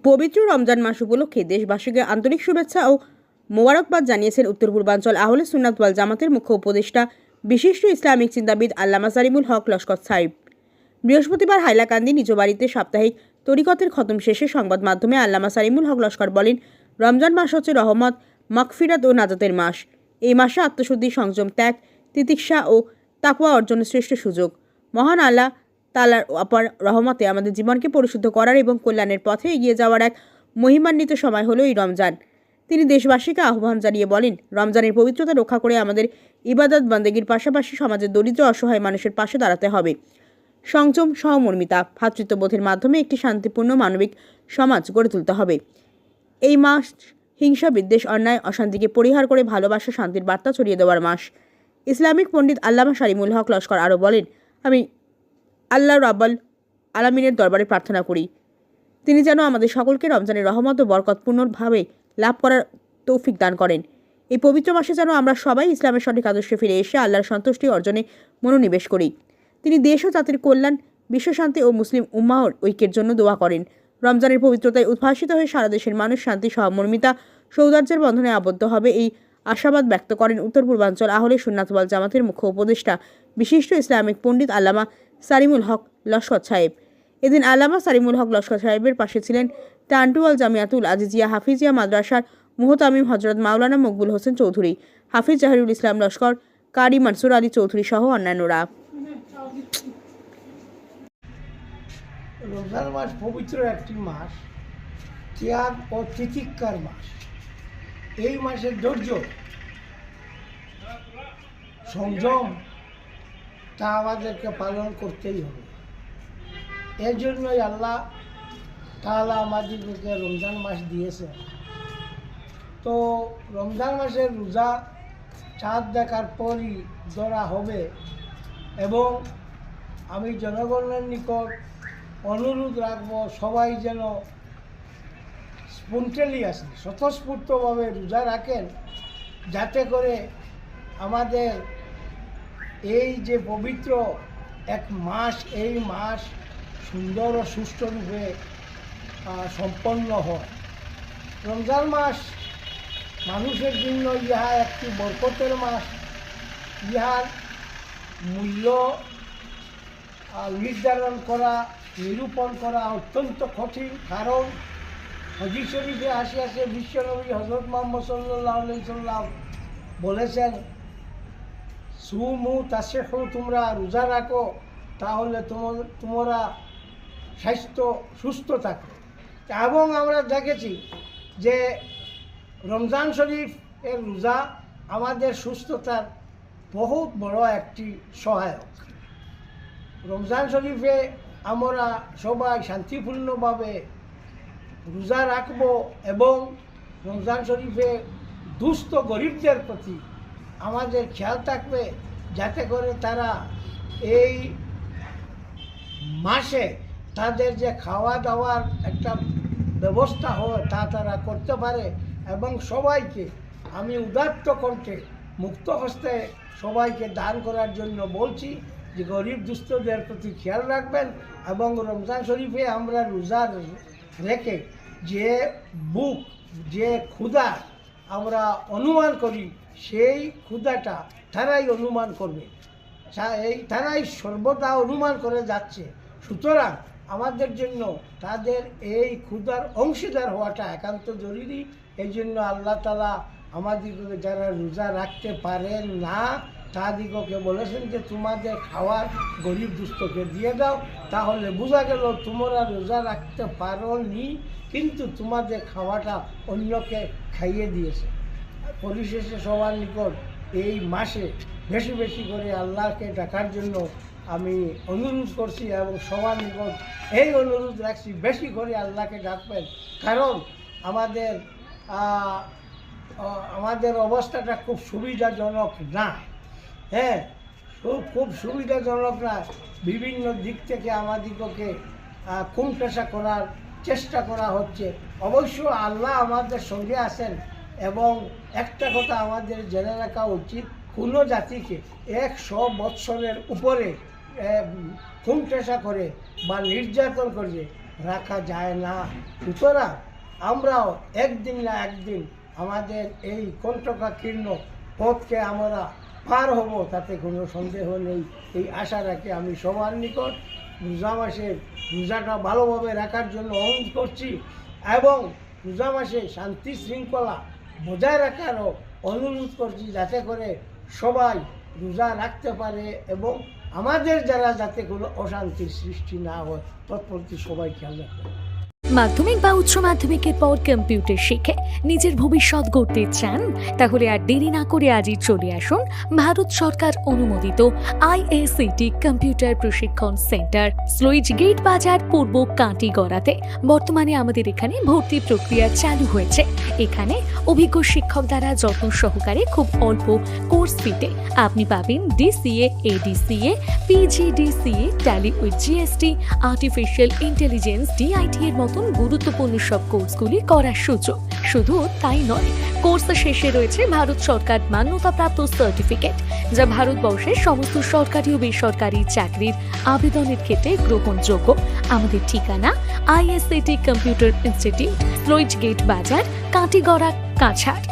পবিত্র রমজান মাস উপলক্ষে দেশবাসীকে আন্তরিক শুভেচ্ছা ও মোবারকবাদ জানিয়েছেন উত্তর পূর্বাঞ্চল আহলে সুন্নাত ওয়াল জামাতের মুখ্য উপদেষ্টা বিশিষ্ট ইসলামিক চিন্তাবিদ আল্লামা সারিমুল হক লস্কর সাহেব। বৃহস্পতিবার হাইলাকান্দি নিজ বাড়িতে সাপ্তাহিক তরিকতের খতম শেষে সংবাদ মাধ্যমে আল্লামা সারিমুল হক লস্কর বলেন, রমজান মাস হচ্ছে রহমত, মাগফিরাত ও নাজাতের মাস। এই মাসে আত্মশুদ্ধি, সংযম, ত্যাগ, তিতিক্ষা ও তাকওয়া অর্জনের শ্রেষ্ঠ সুযোগ। মহান আল্লাহ তাআলার অপার রহমতে আমাদের জীবনকে পরিশুদ্ধ করার এবং কল্যাণের পথে এগিয়ে যাওয়ার এক মহিমান্বিত সময় হলো এই রমজান। তিনি দেশবাসীকে আহ্বান জানিয়ে বলেন, রমজানের পবিত্রতা রক্ষা করে আমাদের ইবাদত বন্দেগীর পাশাপাশি সমাজের দরিদ্র অসহায় মানুষের পাশে দাঁড়াতে হবে। সংযম, সহমর্মিতা, ভ্রাতৃত্ববোধের মাধ্যমে একটি শান্তিপূর্ণ মানবিক সমাজ গড়ে তুলতে হবে। এই মাস হিংসা, বিদ্বেষ, অন্যায়, অশান্তিকে পরিহার করে ভালোবাসা, শান্তির বার্তা ছড়িয়ে দেওয়ার মাস। ইসলামিক পণ্ডিত আল্লামা সারিমুল হক লস্কর আরও বলেন, আমি আল্লাহ রাব্বুল আলামিনের দরবারে প্রার্থনা করি তিনি যেন আমাদের সকলকে রমজানের রহমত ও বরকতপূর্ণভাবে লাভ করার তৌফিক দান করেন। এই পবিত্র মাসে যেন আমরা সবাই ইসলামের সঠিক আদর্শে ফিরে এসে আল্লাহর সন্তুষ্টি অর্জনে মনোনিবেশ করি। তিনি দেশ ও জাতির কল্যাণ, বিশ্বশান্তি ও মুসলিম উম্মাহর ঐক্যের জন্য দোয়া করেন। রমজানের পবিত্রতায় উদ্ভাসিত হয়ে সারা দেশের মানুষ শান্তি, সহমর্মিতা, সৌহার্দ্যের বন্ধনে আবদ্ধ হবে, এই আশাবাদ ব্যক্ত করেন উত্তর পূর্বাঞ্চল আহলে সুন্নাত ওয়াল জামাতের মুখ্য উপদেষ্টা বিশিষ্ট ইসলামিক পণ্ডিত আল্লামা সারিমুল হক লস্কর সাহেব। এদিন আল্লামা সারিমুল হক লস্কর সাহেবের পাশে ছিলেন টান্টুয়াল জামিয়াতুল আজিজিয়া হাফিজিয়া মাদ্রাসার মুহতামিম হজরত মাওলানা মকবুল হোসেন চৌধুরী, হাফিজ জাহিরুল ইসলাম লস্কর, কারি মনসুর আলী চৌধুরী সহ অন্যান্যরা। রমজান মাস পবিত্র একটি মাস, ত্যাগ ও তিতিক্ষার মাস। এই মাসের ধৈর্য, সংযম তা আমাদেরকে পালন করতেই হবে। এর জন্যই আল্লাহ তাআলা আমাদেরকে রমজান মাস দিয়েছে। তো রমজান মাসের রোজা চাঁদ দেখার পরই ধরা হবে এবং আমি জনগণের নিকট অনুরোধ রাখবো, সবাই যেন স্পন্টেনিয়াসলি স্বতঃস্ফূর্তভাবে রোজা রাখেন, যাতে করে আমাদের এই যে পবিত্র এক মাস, এই মাস সুন্দর ও সুষ্ঠুরূপে সম্পন্ন হয়। রমজান মাস মানুষের জন্য ইহা একটি বরকতের মাস। ইহার মূল্য নির্ধারণ করা, নিরূপণ করা অত্যন্ত কঠিন, কারণ হাদিস শরীফে আসে বিশ্বনবী হযরত মুহাম্মদ সাল্লাল্লাহু আলাইহি সাল্লাম বলেছেন, সুমু তাসিহু, তোমরা রোজা রাখো তাহলে তোমরা স্বাস্থ্য সুস্থ থাকবে। এবং আমরা দেখেছি যে রমজান শরীফ এর রোজা আমাদের সুস্থতার বহুত বড় একটি সহায়ক। রমজান শরীফে আমরা সবাই শান্তিপূর্ণভাবে রোজা রাখব এবং রমজান শরীফে দুস্থ গরিবদের প্রতি আমাদের খেয়াল থাকবে, যাতে করে তারা এই মাসে তাদের যে খাওয়া দাওয়ার একটা ব্যবস্থা হয় তা তারা করতে পারে। এবং সবাইকে আমি উদাত্ত কণ্ঠে, মুক্ত হস্তে সবাইকে দান করার জন্য বলছি যে গরিব দুস্থদের প্রতি খেয়াল রাখবেন। এবং রমজান শরীফে আমরা রোজা রেখে যে বুক, যে ক্ষুধা আমরা অনুমান করি, সেই ক্ষুধাটা তারাই অনুমান করবে, তারাই সর্বদা অনুমান করে যাচ্ছে। সুতরাং আমাদের জন্য তাদের এই ক্ষুধার অংশীদার হওয়াটা একান্ত জরুরি। এই জন্য আল্লাহ তাআলা আমাদিগকে যারা রোজা রাখতে পারেন না তাদিগকে বলেছেন যে তোমাদের খাওয়ার গরিব দুস্থকে দিয়ে দাও, তাহলে বোঝা গেল তোমরা রোজা রাখতে পারোনি, কিন্তু তোমাদের খাওয়াটা অন্যকে খাইয়ে দিয়েছে। পরিশেষে সবার নিকট এই মাসে বেশি বেশি করে আল্লাহকে ডাকার জন্য আমি অনুরোধ করছি এবং সবার নিকট এই অনুরোধ রাখছি, বেশি করে আল্লাহকে ডাকবেন। কারণ আমাদের অবস্থাটা খুব সুবিধাজনক না। হ্যাঁ, খুব সুবিধাজনক না। বিভিন্ন দিক থেকে আমাদিগকে কোণঠাসা করার চেষ্টা করা হচ্ছে। অবশ্য আল্লাহ আমাদের সঙ্গে আছেন এবং একটা কথা আমাদের জেনে রাখা উচিত, কোনো জাতিকে 100 বৎসরের উপরে কোণঠাসা করে বা নির্যাতন করে রাখা যায় না। সুতরাং আমরাও একদিন না একদিন আমাদের এই কণ্টকাকীর্ণ পথকে আমরা পার হব, তাতে কোনো সন্দেহ নেই। এই আশা রাখি আমি সবার নিকট রোজা মাসের রোজাটা ভালোভাবে রাখার জন্য অনুরোধ করছি এবং রোজা মাসে শান্তি শৃঙ্খলা বজায় রাখারও অনুরোধ করছি, যাতে করে সবাই রোজা রাখতে পারে এবং আমাদের যাতে কোনো অশান্তির সৃষ্টি না হয় তৎপ্রতি সবাই খেয়াল রাখবে। মাধ্যমিক বা উচ্চ মাধ্যমিকের পর কম্পিউটার শিখে নিজের ভবিষ্যৎ গড়তে চান? তাহলে আর দেরি না করে আজই চলে আসুন ভারত সরকার অনুমোদিত আইএসসিটি কম্পিউটার প্রশিক্ষণ সেন্টার, স্লুইজ গেট বাজার, পূর্ব কাটিগড়াতে। বর্তমানে আমাদের এখানে ভর্তি প্রক্রিয়া চালু হয়েছে। এখানে অভিজ্ঞ শিক্ষক দ্বারা যত্ন সহকারে খুব অল্প কোর্স ফিতে আপনি পাবেন DCA, ADCA, PGDCA, tally with GST, artificial intelligence, DIT এর মতন গুরুত্বপূর্ণ সব কোর্সগুলি করার সুযোগ। শুধু তাই নয়, কোর্স শেষে রয়েছে ভারত সরকার মান্যতাপ্রাপ্ত সার্টিফিকেট, যা ভারতবর্ষের সমস্ত সরকারি ও বেসরকারি চাকরির আবেদনের ক্ষেত্রে গ্রহণযোগ্য। আমাদের ঠিকানা আইএসসিটি কম্পিউটার ইনস্টিটিউট, স্লুইজ গেট বাজার, কাটিগড়া, কাছাড়।